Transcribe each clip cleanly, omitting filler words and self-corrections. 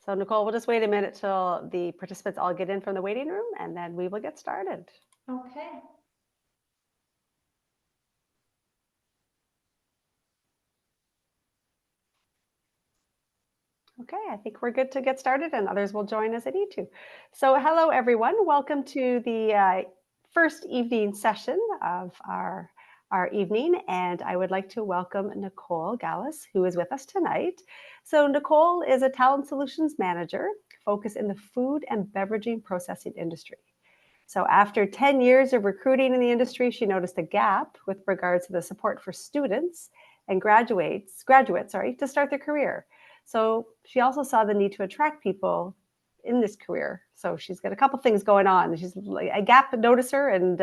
So Nicole, we'll just wait a minute till the participants all get in from the waiting room, and then we will get started. Okay. Okay, I think we're good to get started, and others will join as they need to. So hello, everyone. Welcome to the first evening session of our evening, and I would like to welcome Nicole Gallus, who is with us tonight. So Nicole is a talent solutions manager focused in the food and beveraging processing industry. So after 10 years of recruiting in the industry, she noticed a gap with regards to the support for students and graduates, to start their career. So she also saw the need to attract people in this career. So she's got a couple things going on. She's like a gap noticer and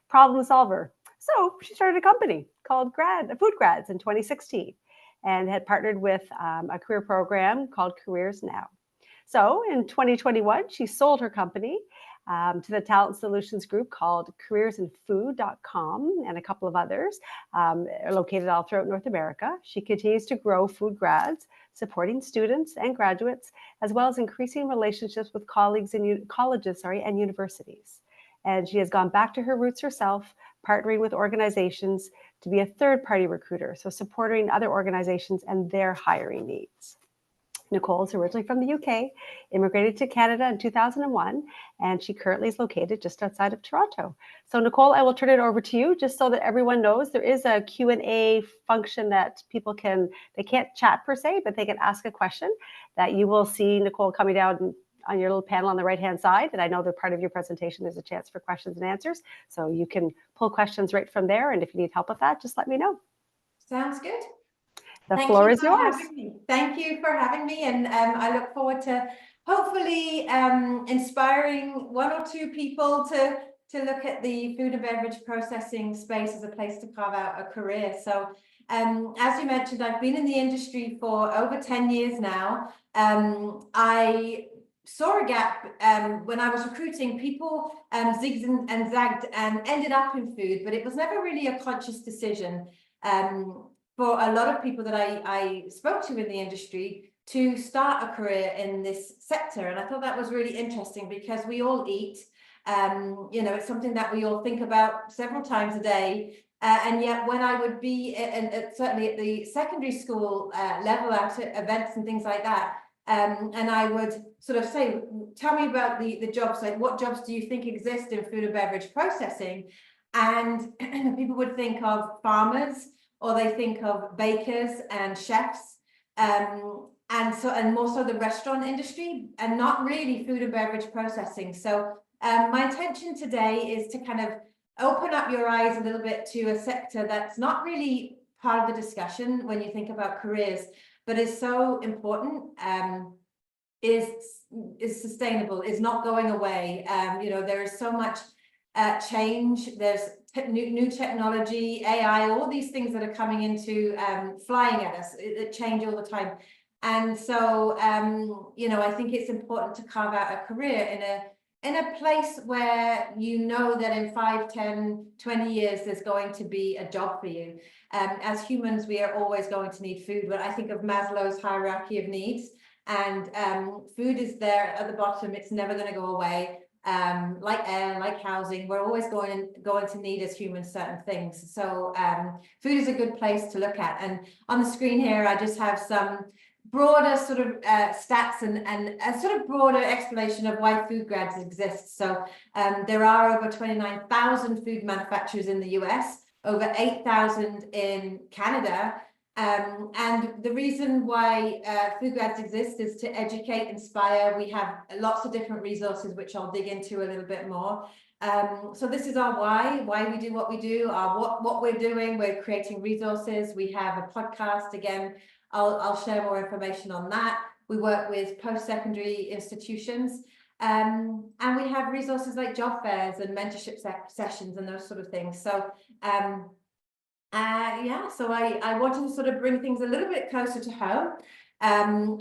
problem solver. So she started a company called Food Grads in 2016 and had partnered with a career program called Careers Now. So in 2021, she sold her company to the talent solutions group called careersinfood.com and a couple of others located all throughout North America. She continues to grow Food Grads, supporting students and graduates, as well as increasing relationships with colleagues in colleges and universities. And she has gone back to her roots herself, partnering with organizations to be a third-party recruiter, so supporting other organizations and their hiring needs. Nicole is originally from the UK, immigrated to Canada in 2001, and she currently is located just outside of Toronto. So Nicole, I will turn it over to you just so that everyone knows there is a Q&A function that people they can't chat per se, but they can ask a question that you will see Nicole coming down on your little panel on the right-hand side. And I know that part of your presentation is a chance for questions and answers. So you can pull questions right from there. And if you need help with that, just let me know. Sounds good. The floor is yours. Thank you for having me, and I look forward to hopefully inspiring one or two people to look at the food and beverage processing space as a place to carve out a career. So as you mentioned, I've been in the industry for over 10 years now. I saw a gap when I was recruiting. People zigged and zagged and ended up in food, but it was never really a conscious decision for a lot of people that I spoke to in the industry to start a career in this sector. And I thought that was really interesting because we all eat, it's something that we all think about several times a day. And yet when I would be, certainly at the secondary school level out at events and things like that, and I would sort of say, tell me about the jobs, like what jobs do you think exist in food and beverage processing? And people would think of farmers, or they think of bakers and chefs, and more so the restaurant industry, and not really food and beverage processing. So my intention today is to kind of open up your eyes a little bit to a sector that's not really part of the discussion when you think about careers, but is so important, is sustainable, is not going away. There is so much change. There's new technology, AI, all these things that are coming into flying at us that change all the time. And so, I think it's important to carve out a career in a place where you know that in 5, 10, 20 years, there's going to be a job for you. As humans, we are always going to need food. But I think of Maslow's hierarchy of needs, and food is there at the bottom. It's never going to go away. Like air, like housing, we're always going to need as humans certain things. So food is a good place to look at. And on the screen here, I just have some broader sort of stats and a sort of broader explanation of why Food Grads exist. So there are over 29,000 food manufacturers in the US, over 8,000 in Canada. And the reason why Food Grads exist is to educate, inspire. We have lots of different resources, which I'll dig into a little bit more. So this is our why we do what we do, what we're doing. We're creating resources. We have a podcast. Again, I'll share more information on that. We work with post-secondary institutions. And we have resources like job fairs and mentorship sessions and those sort of things. So so I wanted to sort of bring things a little bit closer to home.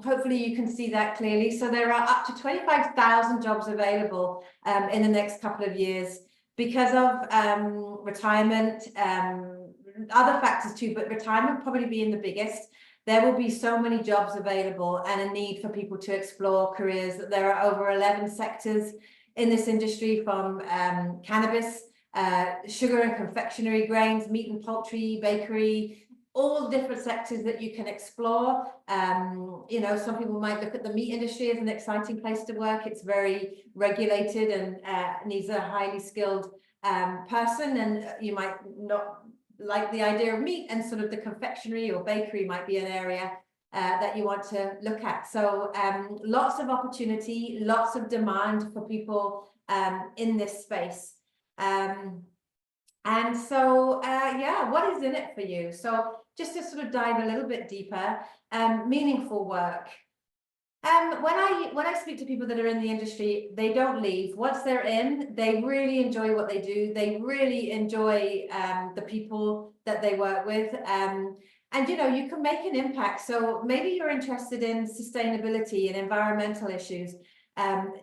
Hopefully you can see that clearly. So there are up to 25,000 jobs available in the next couple of years because of retirement, other factors too, but retirement probably being the biggest. there will be so many jobs available and a need for people to explore careers. There are over 11 sectors in this industry, from cannabis, sugar and confectionery, grains, meat and poultry, bakery, all different sectors that you can explore. You know, some people might look at the meat industry as an exciting place to work. It's very regulated and needs a highly skilled person, and you might not like the idea of meat, and sort of the confectionery or bakery might be an area that you want to look at. So lots of opportunity, lots of demand for people in this space. And so, yeah, what is in it for you? So just to sort of dive a little bit deeper, meaningful work. When I speak to people that are in the industry, they don't leave. Once they're in, they really enjoy what they do. They really enjoy the people that they work with. And, you know, you can make an impact. So maybe you're interested in sustainability and environmental issues.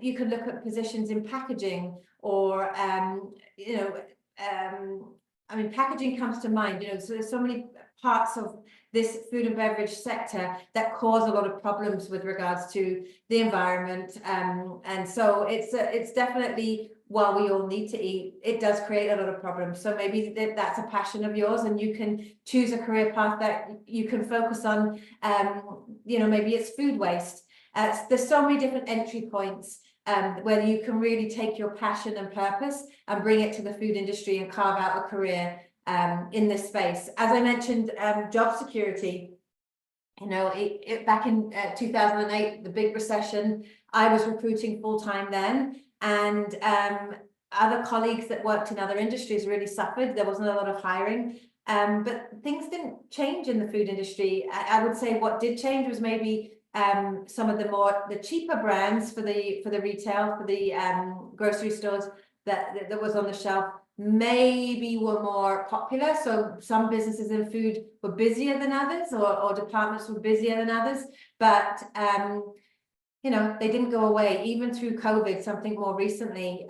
You could look at positions in packaging, or, you know, I mean, packaging comes to mind. You know, so there's so many parts of this food and beverage sector that cause a lot of problems with regards to the environment. And so it's definitely, while we all need to eat, it does create a lot of problems. So maybe that's a passion of yours, and you can choose a career path that you can focus on. You know, maybe it's food waste. There's so many different entry points where you can really take your passion and purpose and bring it to the food industry and carve out a career in this space. As I mentioned, job security, you know, back in 2008, the big recession, I was recruiting full-time then, and other colleagues that worked in other industries really suffered. There wasn't a lot of hiring, but things didn't change in the food industry. I would say what did change was maybe some of the cheaper brands for the retail, for the grocery stores that was on the shelf, maybe were more popular. So some businesses in food were busier than others, or departments were busier than others, but you know, they didn't go away even through COVID. Something more recently,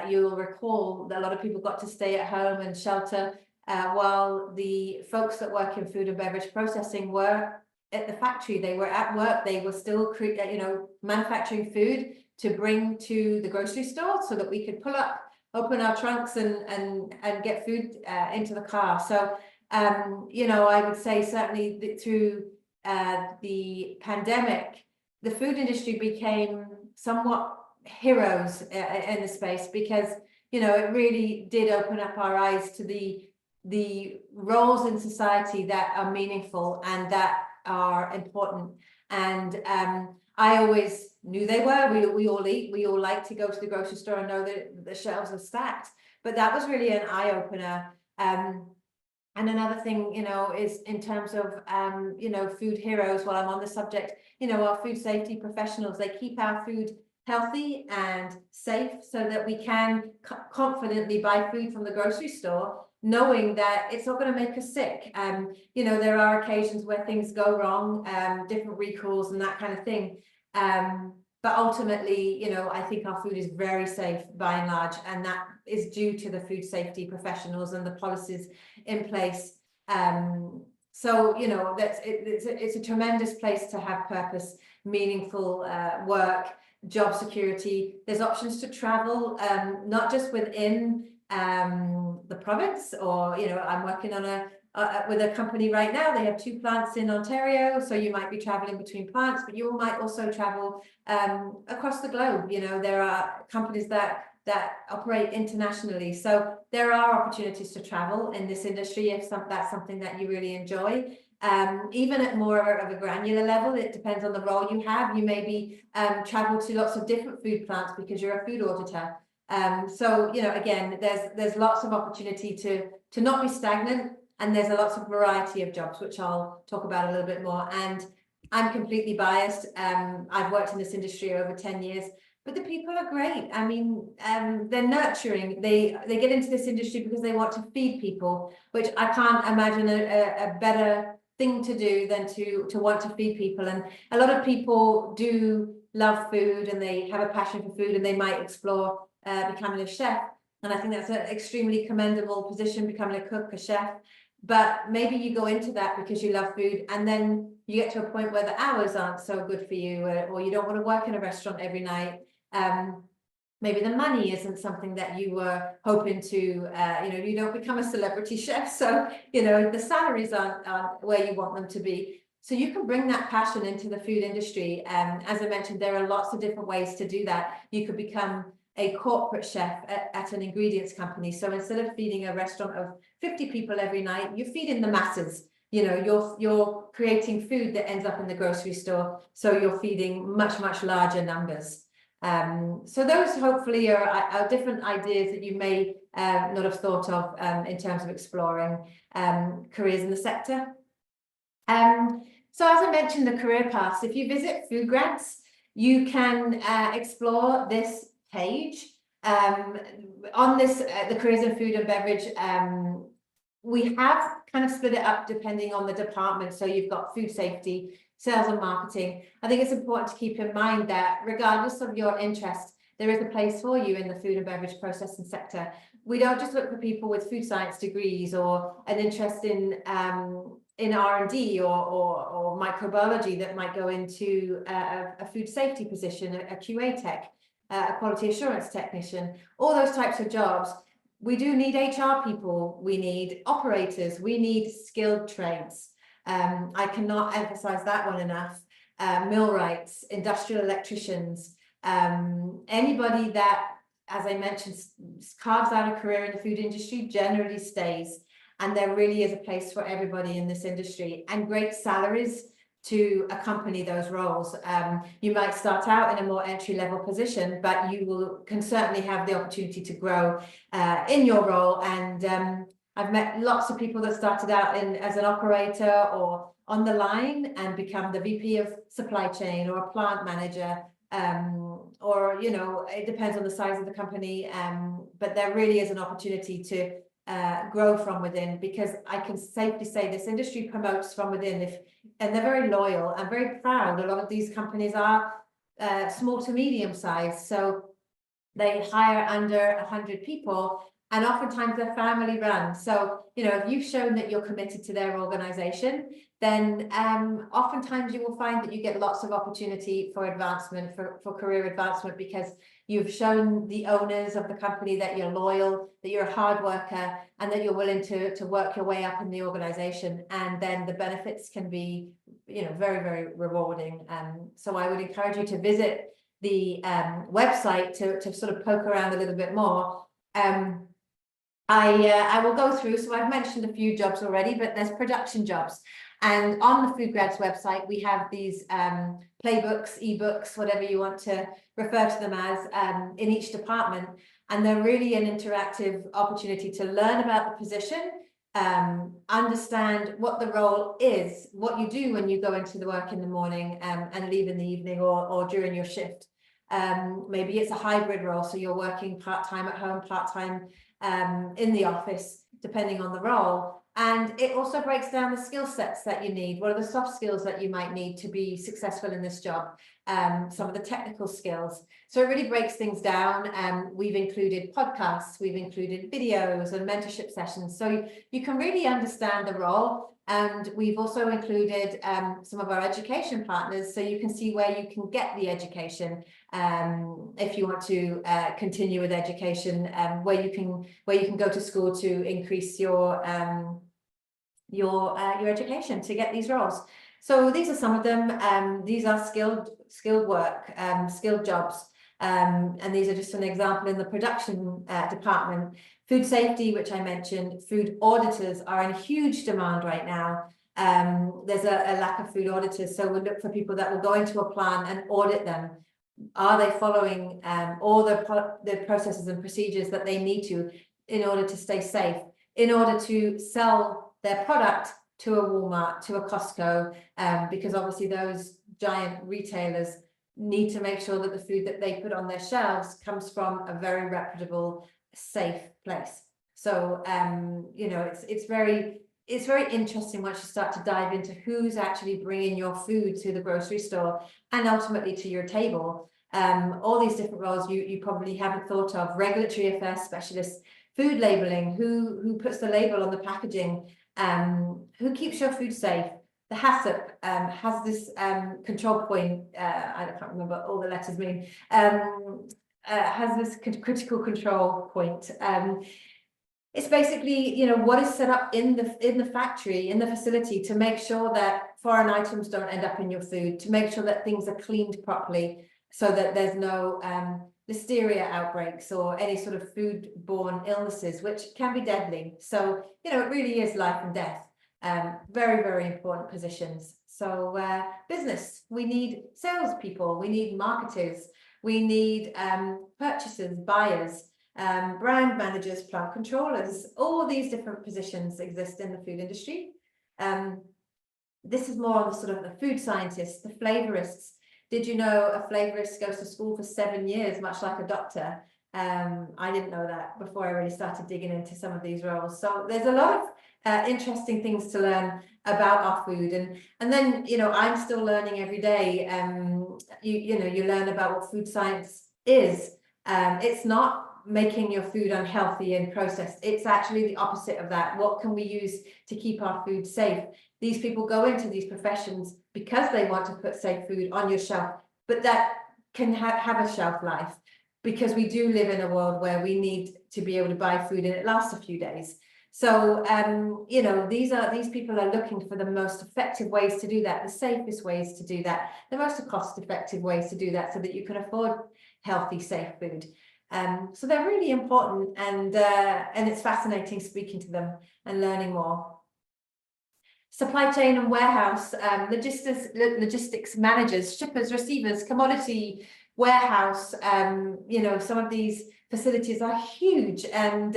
you'll recall that a lot of people got to stay at home and shelter, while the folks that work in food and beverage processing were at the factory. They were at work. They were still you know, manufacturing food to bring to the grocery store so that we could open our trunks and get food into the car. So you know, I would say certainly through the pandemic, the food industry became somewhat heroes in the space, because, you know, it really did open up our eyes to the roles in society that are meaningful and that are important. And I always knew they were. We all eat. We all like to go to the grocery store and know that the shelves are stacked. But that was really an eye-opener. And another thing, you know, is in terms of, you know, food heroes, while I'm on the subject, you know, our food safety professionals, they keep our food healthy and safe so that we can confidently buy food from the grocery store, knowing that it's not going to make us sick. You know, there are occasions where things go wrong, different recalls and that kind of thing. But ultimately, you know, I think our food is very safe by and large, and that is due to the food safety professionals and the policies in place. So, you know, it's a tremendous place to have purpose, meaningful work, job security. There's options to travel, not just within the province, or, you know, I'm working on with a company right now. They have 2 plants in Ontario, so you might be traveling between plants, but you might also travel across the globe. You know, there are companies that operate internationally, so there are opportunities to travel in this industry if that's something that you really enjoy. Even at more of a granular level, it depends on the role you have. You maybe travel to lots of different food plants because you're a food auditor. So, you know, again, there's lots of opportunity to not be stagnant, and there's a lots of variety of jobs, which I'll talk about a little bit more. And I'm completely biased. I've worked in this industry over 10 years, but the people are great. I mean, they're nurturing. They get into this industry because they want to feed people, which I can't imagine a better thing to do than to want to feed people. And a lot of people do love food, and they have a passion for food, and they might explore becoming a chef. And I think that's an extremely commendable position, becoming a cook, a chef. But maybe you go into that because you love food, and then you get to a point where the hours aren't so good for you, or you don't want to work in a restaurant every night. Maybe the money isn't something that you were hoping to, you don't become a celebrity chef. So, the salaries aren't where you want them to be. So you can bring that passion into the food industry. As I mentioned, there are lots of different ways to do that. You could become a corporate chef at an ingredients company. So instead of feeding a restaurant of 50 people every night, you're feeding the masses. You're creating food that ends up in the grocery store. So you're feeding much, much larger numbers. So those hopefully are different ideas that you may not have thought of in terms of exploring careers in the sector. So as I mentioned, the career paths, if you visit Food Grads, you can explore this page. On this, the careers in food and beverage, we have kind of split it up depending on the department. So you've got food safety, sales and marketing. I think it's important to keep in mind that regardless of your interest, there is a place for you in the food and beverage processing sector. We don't just look for people with food science degrees or an interest in R&D or microbiology that might go into a food safety position, a QA tech, a quality assurance technician, all those types of jobs. We do need HR people, we need operators, we need skilled trades. I cannot emphasize that one enough. Millwrights, industrial electricians, anybody that, as I mentioned, carves out a career in the food industry generally stays. And there really is a place for everybody in this industry, and great salaries to accompany those roles. You might start out in a more entry-level position, but you can certainly have the opportunity to grow in your role. And I've met lots of people that started out as an operator or on the line and become the VP of supply chain or a plant manager, or it depends on the size of the company. But there really is an opportunity to grow from within, because I can safely say this industry promotes from within, and they're very loyal and very proud. A lot of these companies are small to medium size, so they hire under 100 people, and oftentimes they're family run. So if you've shown that you're committed to their organization, then oftentimes you will find that you get lots of opportunity for advancement, for career advancement, because you've shown the owners of the company that you're loyal, that you're a hard worker, and that you're willing to work your way up in the organization. And then the benefits can be, very, very rewarding. So I would encourage you to visit the website to sort of poke around a little bit more. I will go through, so I've mentioned a few jobs already, but there's production jobs. And on the Food Grads website, we have these playbooks, ebooks, whatever you want to refer to them as, in each department. And they're really an interactive opportunity to learn about the position, understand what the role is, what you do when you go into the work in the morning and leave in the evening or during your shift. Maybe it's a hybrid role, so you're working part-time at home, part-time in the office, depending on the role. And it also breaks down the skill sets that you need. What are the soft skills that you might need to be successful in this job? Some of the technical skills. So it really breaks things down. We've included podcasts, we've included videos and mentorship sessions. So you can really understand the role. And we've also included some of our education partners, so you can see where you can get the education if you want to continue with education, where you can go to school to increase your education to get these roles. So these are some of them. These are skilled work, skilled jobs, and these are just an example in the production department. Food safety, which I mentioned, food auditors are in huge demand right now. There's a lack of food auditors, so we look for people that will go into a plant and audit them. Are they following all the processes and procedures that they need to in order to stay safe, in order to sell their product to a Walmart, to a Costco, because obviously those giant retailers need to make sure that the food that they put on their shelves comes from a very reputable, safe place. So it's very interesting once you start to dive into who's actually bringing your food to the grocery store and ultimately to your table. All these different roles you probably haven't thought of: regulatory affairs specialists, food labeling, who puts the label on the packaging, who keeps your food safe, the HACCP has this control point, I can't remember all the letters mean, has this critical control point. It's basically, what is set up in the factory, in the facility, to make sure that foreign items don't end up in your food, to make sure that things are cleaned properly, so that there's no listeria outbreaks or any sort of food-borne illnesses, which can be deadly. So, it really is life and death. Very, very important positions. So business, we need salespeople, we need marketers, we need purchasers, buyers, brand managers, plant controllers. All these different positions exist in the food industry. This is more on the sort of the food scientists, the flavorists. Did you know a flavorist goes to school for 7 years, much like a doctor? I didn't know that before I really started digging into some of these roles. So there's a lot of interesting things to learn about our food, and then I'm still learning every day. You learn about what food science is. It's not making your food unhealthy and processed. It's actually the opposite of that. What can we use to keep our food safe? These people go into these professions because they want to put safe food on your shelf, but that can have a shelf life, because we do live in a world where we need to be able to buy food and it lasts a few days. So, these people are looking for the most effective ways to do that, the safest ways to do that, the most cost-effective ways to do that, so that you can afford healthy, safe food. So they're really important, and it's fascinating speaking to them and learning more. Supply chain and warehouse, logistics managers, shippers, receivers, commodity warehouse. Some of these facilities are huge and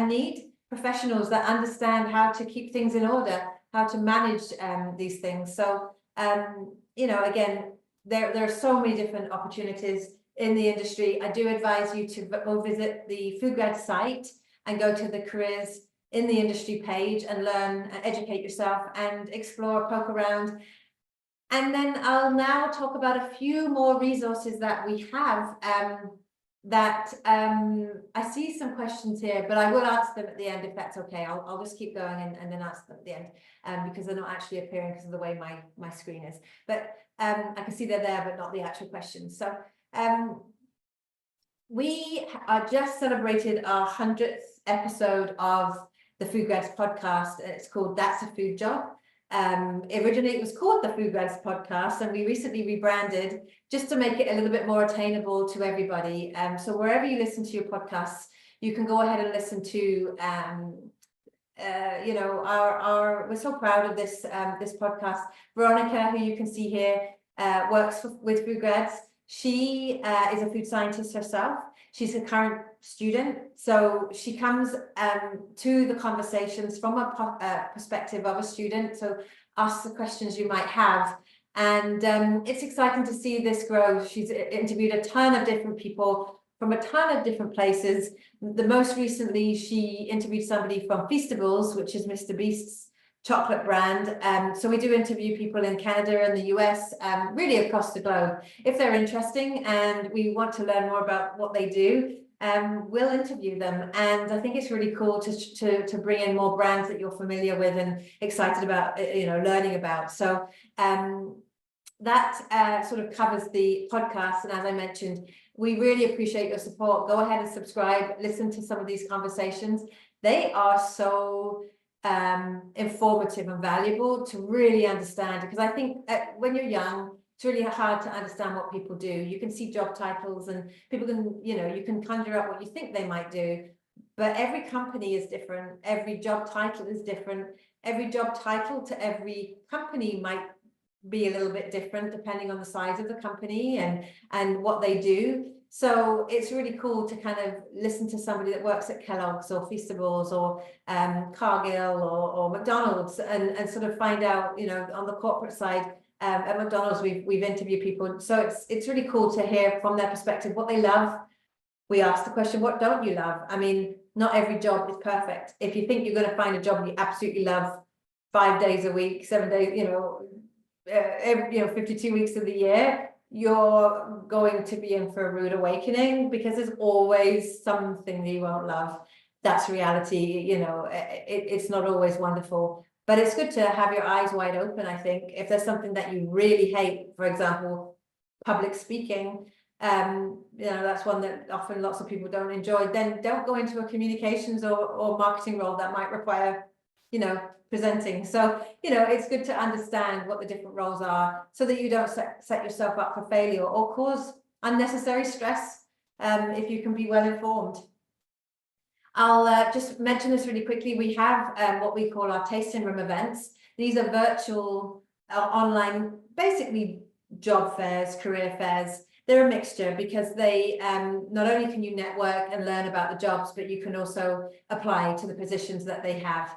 need professionals that understand how to keep things in order, how to manage these things. So, again, there are so many different opportunities in the industry. I do advise you to go visit the Food Grad site and go to the careers in the industry page and learn, educate yourself and explore, poke around. And then I'll now talk about a few more resources that we have I see some questions here, but I will answer them at the end if that's okay. I'll just keep going and then answer them at the end, because they're not actually appearing because of the way my screen is. But I can see they're there, but not the actual questions. So we are just celebrated our 100th episode of the Food Grads podcast. It's called That's a Food Job. Originally it was called the Food Grads podcast, and we recently rebranded just to make it a little bit more attainable to everybody. So wherever you listen to your podcasts, you can go ahead and listen to we're so proud of this this podcast. Veronica, who you can see here, works with Food Grads. She is a food scientist herself. She's a current student, so she comes to the conversations from a perspective of a student, so asks the questions you might have. And it's exciting to see this grow. She's interviewed a ton of different people from a ton of different places. The most recently, she interviewed somebody from Feastables, which is Mr. Beast's chocolate brand. So we do interview people in Canada and the US, really across the globe. If they're interesting and we want to learn more about what they do, we'll interview them. And I think it's really cool to bring in more brands that you're familiar with and excited about, learning about. So that sort of covers the podcast. And as I mentioned, we really appreciate your support. Go ahead and subscribe, listen to some of these conversations. They are so informative and valuable to really understand, because I think when you're young, it's really hard to understand what people do. You can see job titles and people can, you can conjure up what you think they might do, but every company is different. Every job title is different. Every job title to every company might be a little bit different depending on the size of the company and what they do. So it's really cool to kind of listen to somebody that works at Kellogg's or Feastables or Cargill or McDonald's and sort of find out, on the corporate side. At McDonald's, we've interviewed people, so it's really cool to hear from their perspective what they love. We ask the question, what don't you love? I mean, not every job is perfect. If you think you're going to find a job you absolutely love 5 days a week, 7 days, 52 weeks of the year, you're going to be in for a rude awakening, because there's always something that you won't love. That's reality. It's not always wonderful, But it's good to have your eyes wide open, I think. If there's something that you really hate, for example, public speaking, that's one that often lots of people don't enjoy, then don't go into a communications or marketing role that might require, presenting. So, it's good to understand what the different roles are so that you don't set yourself up for failure or cause unnecessary stress, if you can be well informed. I'll just mention this really quickly. We have what we call our tasting room events. These are virtual, online, basically job fairs, career fairs. They're a mixture because they not only can you network and learn about the jobs, but you can also apply to the positions that they have.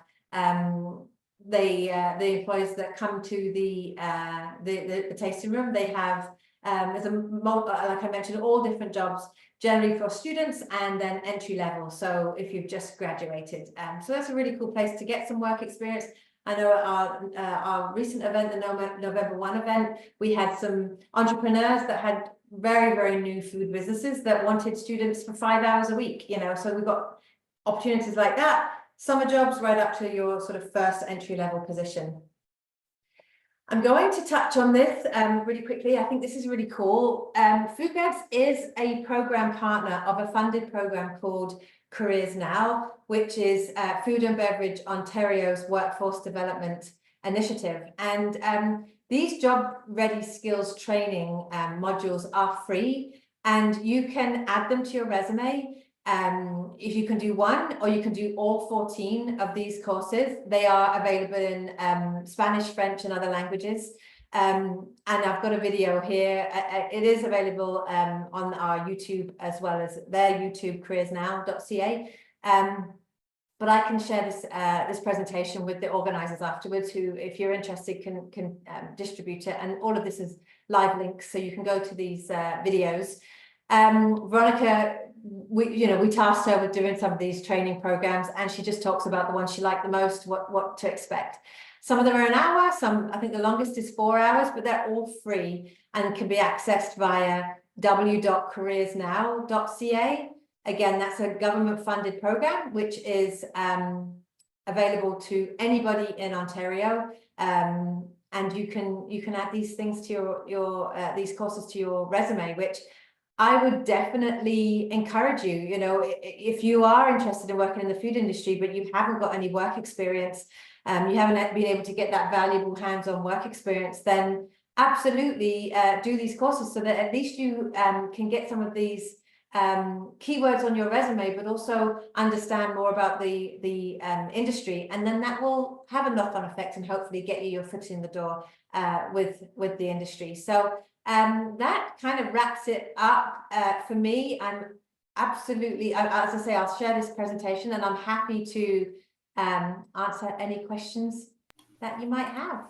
The employees that come to the tasting room, they have like I mentioned, all different jobs, generally for students and then entry level. So if you've just graduated, so that's a really cool place to get some work experience. I know at our recent event, the November 1 event, we had some entrepreneurs that had very, very new food businesses that wanted students for 5 hours a week, so we've got opportunities like that, summer jobs right up to your sort of first entry level position. I'm going to touch on this really quickly. I think this is really cool. Foodgrads is a program partner of a funded program called Careers Now, which is Food and Beverage Ontario's workforce development initiative. And these job-ready skills training modules are free, and you can add them to your resume. If you can do one, or you can do all 14 of these courses. They are available in Spanish, French, and other languages. And I've got a video here. It is available on our YouTube as well as their YouTube, careersnow.ca. But I can share this presentation with the organisers afterwards, who, if you're interested, can distribute it. And all of this is live links, so you can go to these videos. Veronica, we tasked her with doing some of these training programs, and she just talks about the ones she liked the most, what to expect. Some of them are an hour, some, I think the longest is 4 hours, but they're all free and can be accessed via w.careersnow.ca. Again, that's a government funded program, which is available to anybody in Ontario. And you can add these things to these courses to your resume, which I would definitely encourage you. If you are interested in working in the food industry, but you haven't got any work experience, you haven't been able to get that valuable hands-on work experience, then absolutely do these courses so that at least you can get some of these keywords on your resume, but also understand more about the industry, and then that will have a knock-on effect and hopefully get you your foot in the door with the industry. So that kind of wraps it up for me. I'm absolutely, as I say, I'll share this presentation, and I'm happy to answer any questions that you might have.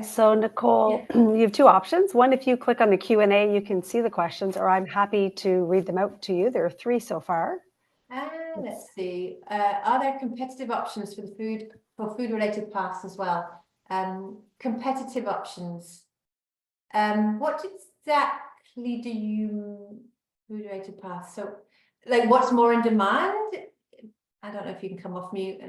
So Nicole, yeah. You have two options. One, if you click on the Q&A, you can see the questions, or I'm happy to read them out to you. There are 3 so far. Let's see. Are there competitive options for food-related paths as well? Competitive options. What exactly do you food-related paths? So, like, what's more in demand? I don't know if you can come off mute.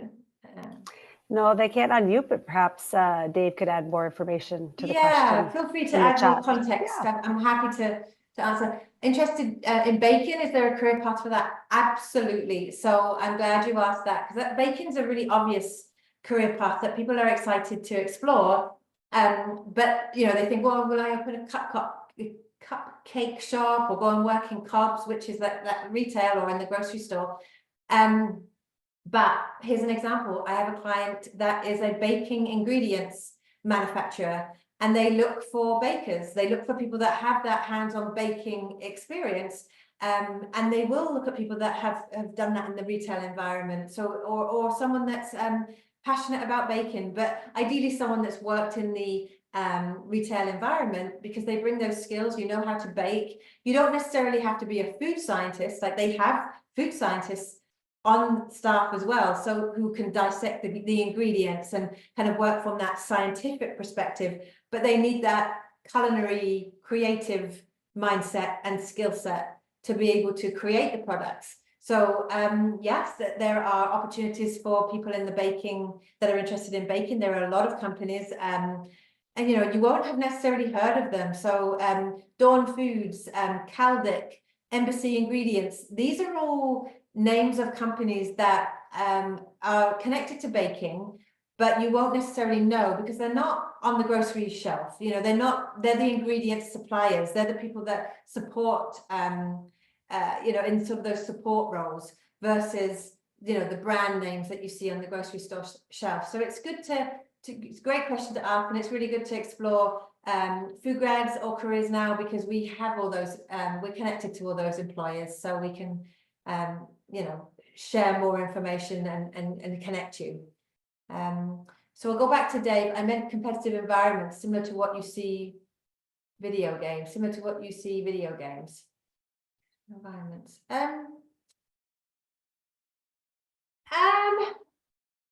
No, they can't unmute, but perhaps Dave could add more information to the question. Yeah, feel free to add more context. Yeah. I'm happy to answer. Interested in bacon? Is there a career path for that? Absolutely. So I'm glad you asked that, because bacon's a really obvious career path that people are excited to explore. But they think, well, will I open a cupcake shop or go and work in Cobbs, which is that retail, or in the grocery store? But here's an example. I have a client that is a baking ingredients manufacturer, and they look for bakers. They look for people that have that hands-on baking experience, and they will look at people that have done that in the retail environment. So, or someone that's passionate about baking, but ideally someone that's worked in the retail environment, because they bring those skills. How to bake. You don't necessarily have to be a food scientist. Like, they have food scientists on staff as well, so who can dissect the ingredients and kind of work from that scientific perspective, but they need that culinary creative mindset and skill set to be able to create the products. So yes, there are opportunities for people in the baking that are interested in baking. There are a lot of companies, and you know, you won't have necessarily heard of them. So Dawn Foods, Caldic, Embassy Ingredients, these are all names of companies that are connected to baking, but you won't necessarily know because they're not on the grocery shelf. You know, they're the ingredient suppliers. They're the people that support, you know, in sort of those support roles versus, you know, the brand names that you see on the grocery store shelf. So it's good it's a great question to ask, and it's really good to explore food grads or careers now, because we have all those, we're connected to all those employers, so we can, you know, share more information and connect you. So we'll go back to Dave. I meant competitive environments, similar to what you see video games, environments.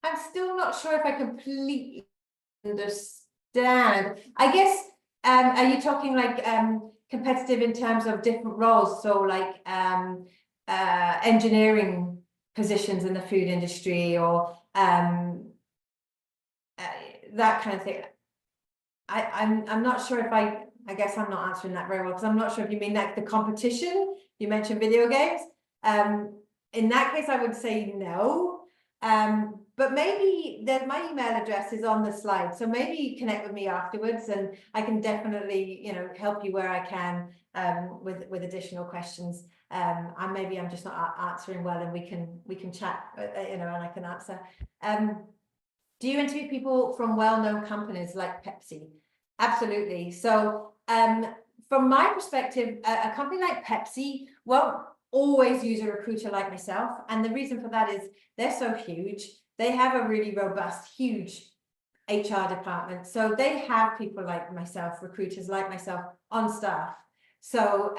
I'm still not sure if I completely understand. I guess, are you talking like competitive in terms of different roles? So like engineering positions in the food industry, or that kind of thing. I'm not sure if I guess I'm not answering that very well, because I'm not sure if you mean like the competition. You mentioned video games. In that case, I would say no. But maybe my email address is on the slide, so maybe connect with me afterwards, and I can definitely, you know, help you where I can with additional questions. And maybe I'm just not answering well, and we can chat, you know, and I can answer. Do you interview people from well-known companies like Pepsi? Absolutely. So from my perspective, a company like Pepsi won't always use a recruiter like myself. And the reason for that is they're so huge. They have a really robust, huge HR department. So they have people like myself, recruiters like myself on staff. So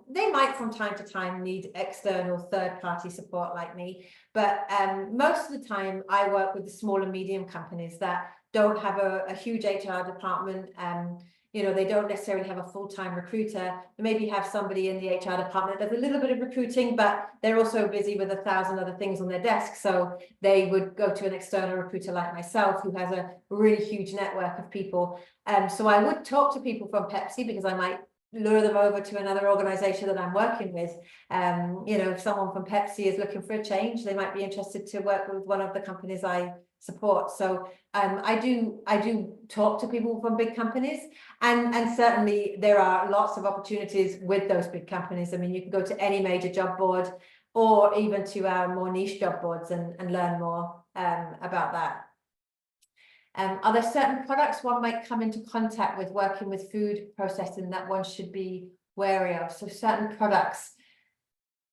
they might from time to time need external third-party support like me, but most of the time I work with the small and medium companies that don't have a huge HR department. You know, they don't necessarily have a full-time recruiter. They maybe have somebody in the HR department that does a little bit of recruiting, but they're also busy with 1,000 other things on their desk. So they would go to an external recruiter like myself, who has a really huge network of people. So I would talk to people from Pepsi, because I might lure them over to another organization that I'm working with. You know, if someone from Pepsi is looking for a change, they might be interested to work with one of the companies I support. So I do talk to people from big companies, and certainly there are lots of opportunities with those big companies. I mean, you can go to any major job board, or even to our more niche job boards, and learn more about that. Are there certain products one might come into contact with working with food processing that one should be wary of? So certain products.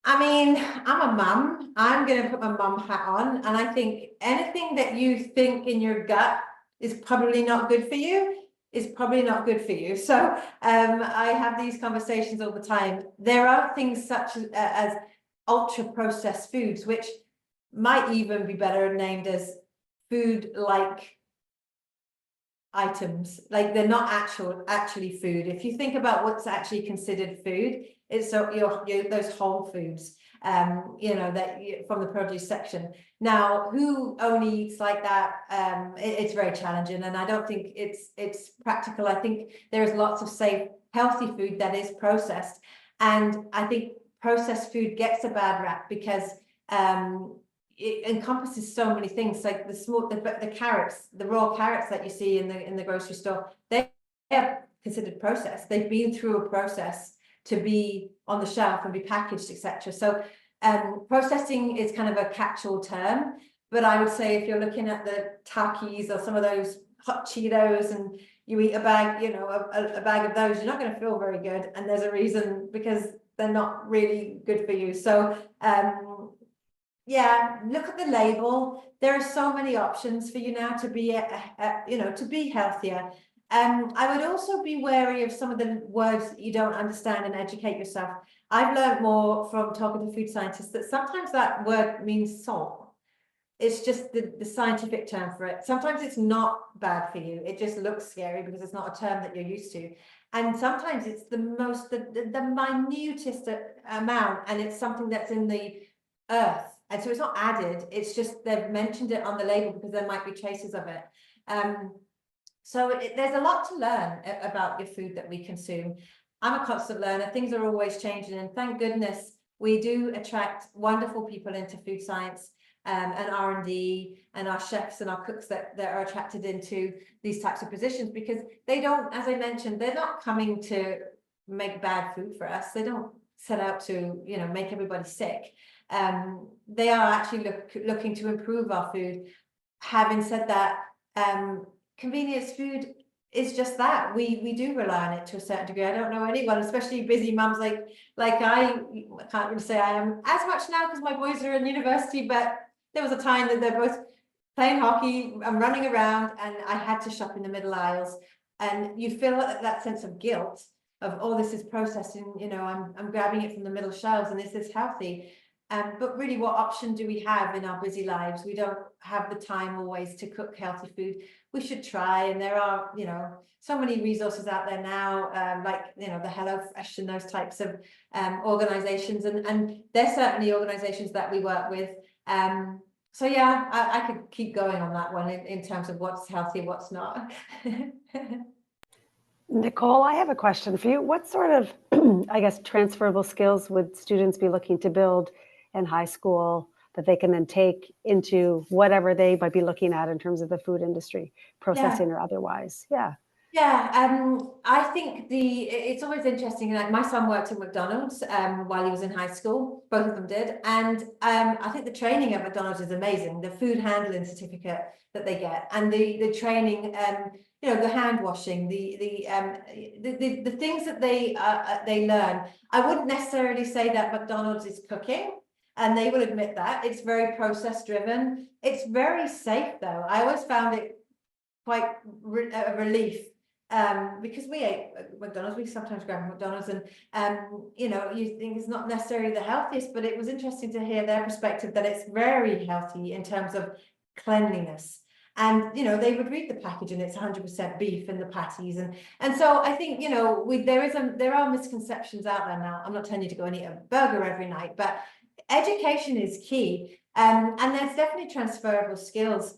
I mean, I'm a mum. I'm going to put my mum hat on, and I think anything that you think in your gut is probably not good for you is probably not good for you. So I have these conversations all the time. There are things such as ultra processed foods, which might even be better named as food like items. Like, they're not actually food. If you think about what's actually considered food, it's so those whole foods, you know, that from the produce section. Now, who only eats like that? It's very challenging, and I don't think it's practical. I think there is lots of safe, healthy food that is processed, and I think processed food gets a bad rap because it encompasses so many things, like the carrots, the raw carrots that you see in the grocery store. They are considered processed. They've been through a process to be on the shelf and be packaged, etc. So processing is kind of a catch-all term, but I would say if you're looking at the Takis or some of those hot Cheetos and you eat a bag, you know, a bag of those, you're not going to feel very good, and there's a reason, because they're not really good for you. So yeah, look at the label. There are so many options for you now to be, you know, to be healthier. I would also be wary of some of the words that you don't understand, and educate yourself. I've learned more from talking to food scientists that sometimes that word means salt. It's just the scientific term for it. Sometimes it's not bad for you. It just looks scary because it's not a term that you're used to. And sometimes it's the minutest amount, and it's something that's in the earth. And so it's not added, it's just they've mentioned it on the label because there might be traces of it. So there's a lot to learn about your food that we consume. I'm a constant learner. Things are always changing, and thank goodness we do attract wonderful people into food science and R&D, and our chefs and our cooks that are attracted into these types of positions, because they don't, as I mentioned, they're not coming to make bad food for us. They don't set out to, you know, make everybody sick. They are actually looking to improve our food. Having said that, convenience food is just that. We do rely on it to a certain degree. I don't know anyone, especially busy mums like I can't really say I am as much now because my boys are in university, but there was a time that they're both playing hockey and running around, and I had to shop in the middle aisles, and you feel that sense of guilt of, oh, this is processing, you know, I'm grabbing it from the middle shelves, and this is healthy. But really, what option do we have in our busy lives? We don't have the time always to cook healthy food. We should try, and there are, you know, so many resources out there now, like, you know, the HelloFresh and those types of organizations, and there's certainly organizations that we work with. So yeah, I could keep going on that one in terms of what's healthy, what's not. Nicole, I have a question for you. What sort of, I guess, transferable skills would students be looking to build in high school that they can then take into whatever they might be looking at in terms of the food industry, processing or otherwise? Yeah. Yeah, I think it's always interesting. Like, my son worked at McDonald's while he was in high school. Both of them did, and I think the training at McDonald's is amazing. The food handling certificate that they get, and the training, you know, the hand washing, the things that they learn. I wouldn't necessarily say that McDonald's is cooking, and they will admit that it's very process driven. It's very safe though. I always found it quite a relief. Because we ate McDonald's, we sometimes grab McDonald's, and you know, you think it's not necessarily the healthiest, but it was interesting to hear their perspective that it's very healthy in terms of cleanliness. And you know, they would read the package and it's 100% beef in the patties, and so I think, you know, there are misconceptions out there now. I'm not telling you to go and eat a burger every night, but education is key, and there's definitely transferable skills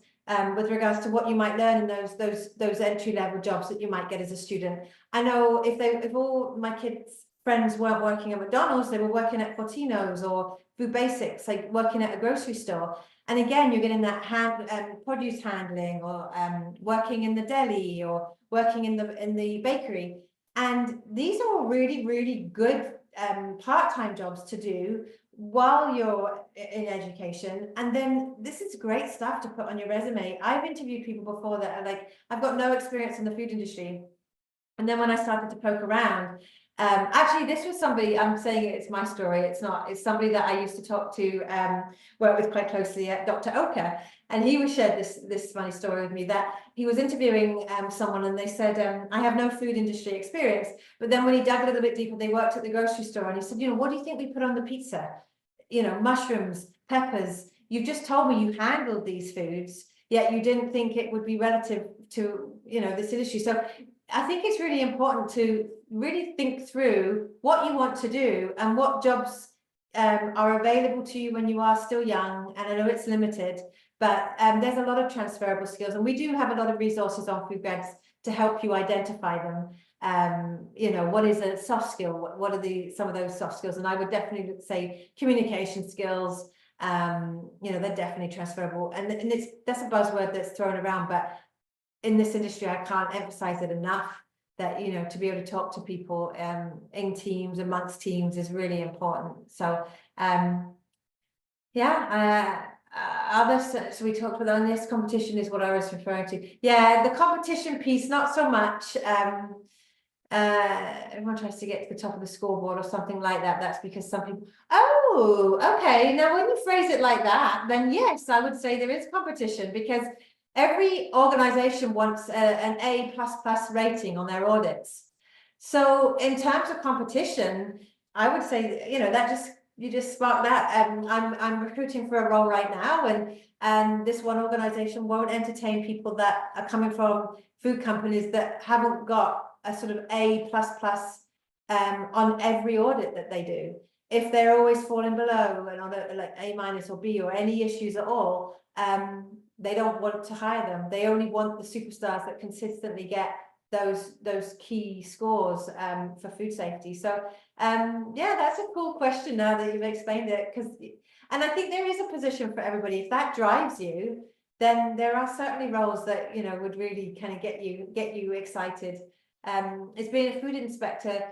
with regards to what you might learn in those entry-level jobs that you might get as a student. I know if all my kids' friends weren't working at McDonald's, they were working at Fortino's or Food Basics, like working at a grocery store. And again, you're getting that produce handling, or working in the deli, or working in the bakery. And these are all really, really good part-time jobs to do while you're in education. And then this is great stuff to put on your resume. I've interviewed people before that are like, I've got no experience in the food industry. And then when I started to poke around, actually, this was somebody, I'm saying it's my story, it's not, it's somebody that I used to talk to, work with quite closely at Dr. Oka. And he shared this funny story with me, that he was interviewing someone, and they said, I have no food industry experience. But then when he dug a little bit deeper, they worked at the grocery store, and he said, you know, what do you think we put on the pizza? You know, mushrooms, peppers. You've just told me you handled these foods, yet you didn't think it would be relative to, you know, this industry. So I think it's really important to really think through what you want to do and what jobs are available to you when you are still young. And I know it's limited, but there's a lot of transferable skills, and we do have a lot of resources on Food Grads to help you identify them. You know, what is a soft skill? What are some of those soft skills? And I would definitely say communication skills. You know, they're definitely transferable, and that's a buzzword that's thrown around, but in this industry, I can't emphasize it enough that, you know, to be able to talk to people in teams, amongst teams, is really important. So yeah, so we talked about on this competition is what I was referring to. Yeah, the competition piece, not so much. Everyone tries to get to the top of the scoreboard or something like that. That's because some people, oh, okay. Now, when you phrase it like that, then yes, I would say there is competition, because every organization wants an A++ rating on their audits. So in terms of competition, I would say, you know, you just sparked that. I'm recruiting for a role right now, and this one organization won't entertain people that are coming from food companies that haven't got a sort of A++ on every audit that they do. if they're always falling below and on like A- or B or any issues at all, they don't want to hire them. They only want the superstars that consistently get those key scores for food safety. So yeah, that's a cool question now that you've explained it, and I think there is a position for everybody. If that drives you, then there are certainly roles that would really kind of get you excited. As being a food inspector,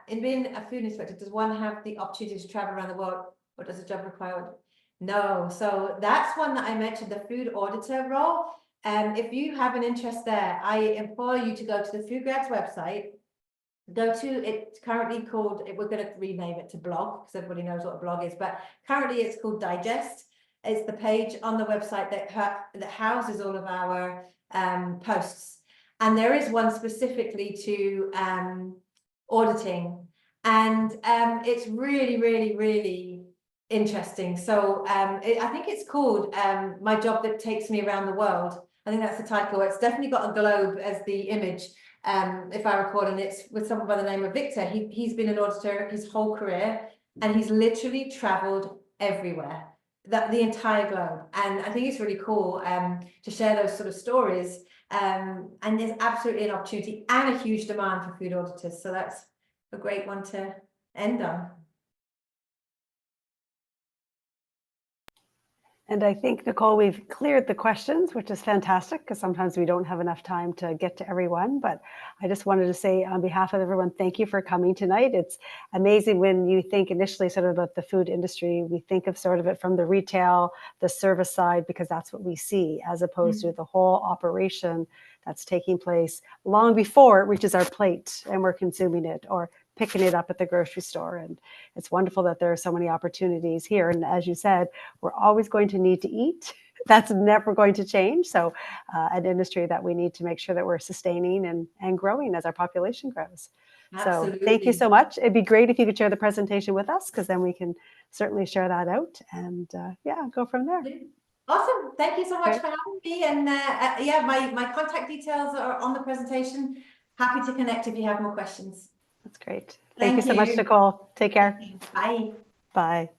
in being a food inspector, does one have the opportunity to travel around the world, or does the job require? No. So that's one that I mentioned, the food auditor role. If you have an interest there, I implore you to go to the Food Grads website. It's currently called, we're going to rename it to blog because everybody knows what a blog is, but currently it's called Digest. It's the page on the website that houses all of our posts, and there is one specifically to auditing, and it's really interesting. So I think it's called My Job That Takes Me Around the World. I think that's the title. It's definitely got a globe as the image, if I recall, and it's with someone by the name of Victor. He's been an auditor his whole career, and he's literally traveled everywhere, the entire globe. And I think it's really cool to share those sort of stories. And there's absolutely an opportunity and a huge demand for food auditors. So that's a great one to end on. And I think, Nicole, we've cleared the questions, which is fantastic because sometimes we don't have enough time to get to everyone. But I just wanted to say on behalf of everyone, thank you for coming tonight. It's amazing when you think initially sort of about the food industry, we think of sort of it from the retail, the service side, because that's what we see, as opposed to the whole operation that's taking place long before it reaches our plate and we're consuming it or picking it up at the grocery store. And it's wonderful that there are so many opportunities here. And as you said, we're always going to need to eat. That's never going to change. So an industry that we need to make sure that we're sustaining and growing as our population grows. Absolutely. So thank you so much. It'd be great if you could share the presentation with us, because then we can certainly share that out and yeah, go from there. Awesome. Thank you so much for having me. And yeah, my contact details are on the presentation. Happy to connect if you have more questions. That's great. Thank you so much, Nicole. Take care. Bye. Bye.